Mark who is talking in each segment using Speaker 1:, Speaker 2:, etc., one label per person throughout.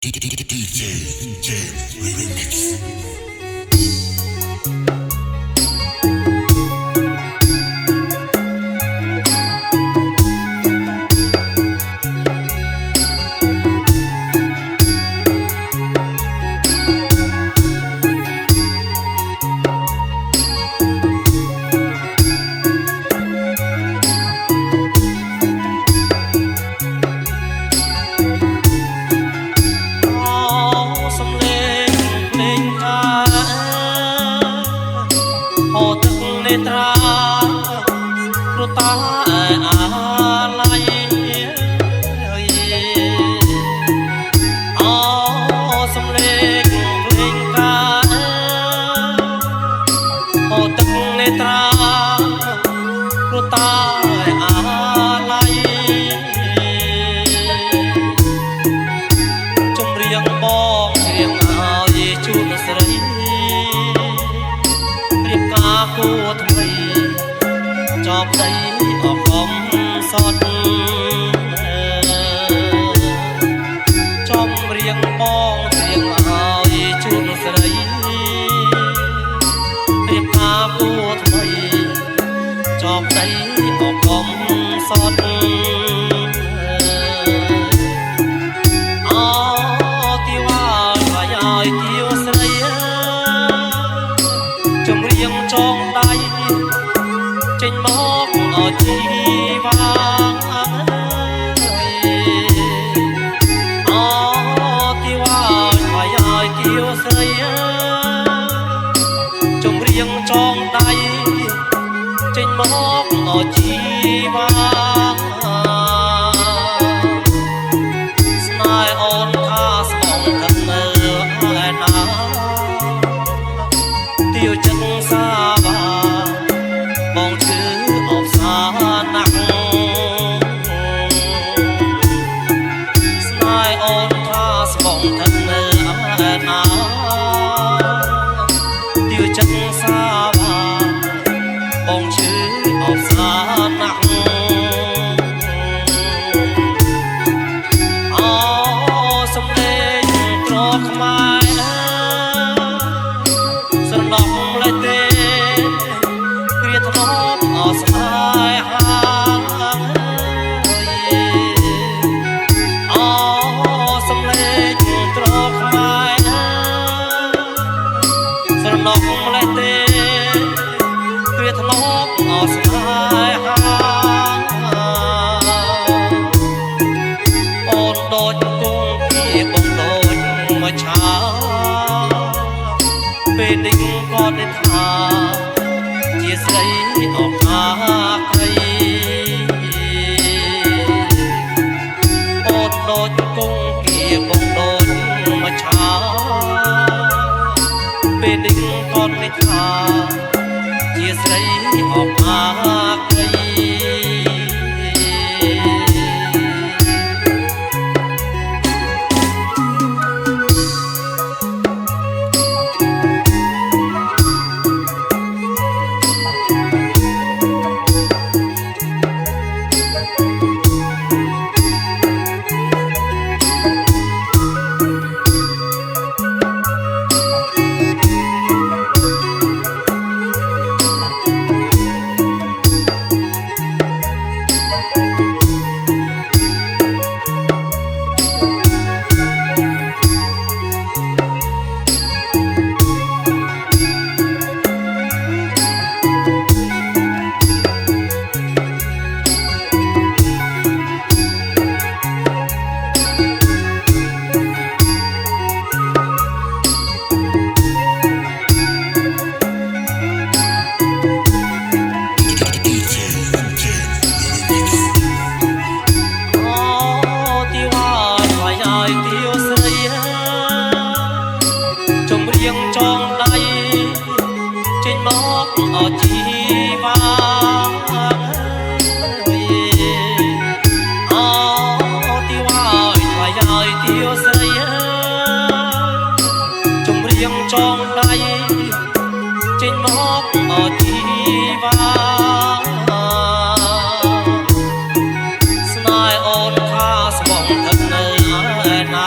Speaker 1: DJ Remix. ត្រាព្រោះតាអាឡ័យអូសំលេងភ្លេងការហូរទឹកនេត្រាព្រោះតាអាឡ័យចម្រៀងបងរៀងឲ្យជូនស្រីរៀបការគួរថ្មីចប់ដីអកកំសត់ចំរៀងបងរៀងឲ្យជូនស្រីរៀបការគួរថ្មីចប់ដីអកកំសត់ទីវ៉ាឲ្យទីវស្រីចម្រៀងចងដៃចេញមកអជីវ៉ាទីវ៉ាឲ្យទីវស្រីចម្រៀងចងដៃចេញមកអជីវ៉ាស្នេហ៍អូនថាស្មងthậtនៅឯណាទាវចិត្តសាបាបងឈឺអបសាណាស់ស្នេហ៍អូនថាស្មងthậtនៅឯណាទាវចិត្តសាបាបងឈឺអបសាណាស់សំលេងត្រខ្មែរស្រណោះលេទេគ្រាធ្លាប់ស្នេហាសំលេងត្រខ្មែរស្រណោះលេទេគ្រាធ្លាប់ស្នេហាអូនដូចគង់ពីបងដូចមួយឆាពេលនេះក៏ได้ថាជាស្រីអបអាក្រីអូនដូចគង់ពីបងដូចមួយឆាពេលនេះក៏ได้ថាជាស្រីអបអាក្រីចងដៃចេញមកអជីវ៉ាទីវ៉ាឲ្យទីវស្រីចម្រៀងចងដៃចេញមកអជីវ៉ាស្នេហ៍អូនថាស្មងthậtនៅឯណា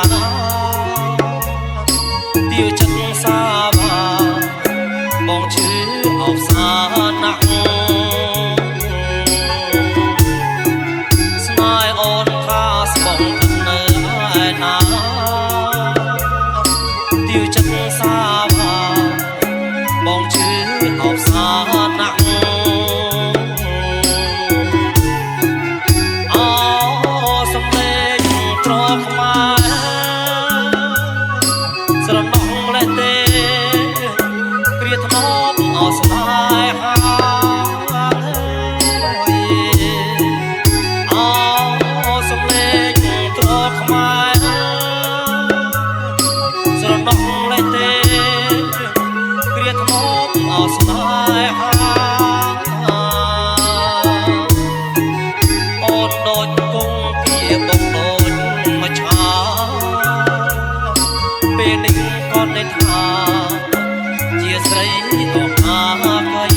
Speaker 1: ថាជាស្រីក៏អាកៃ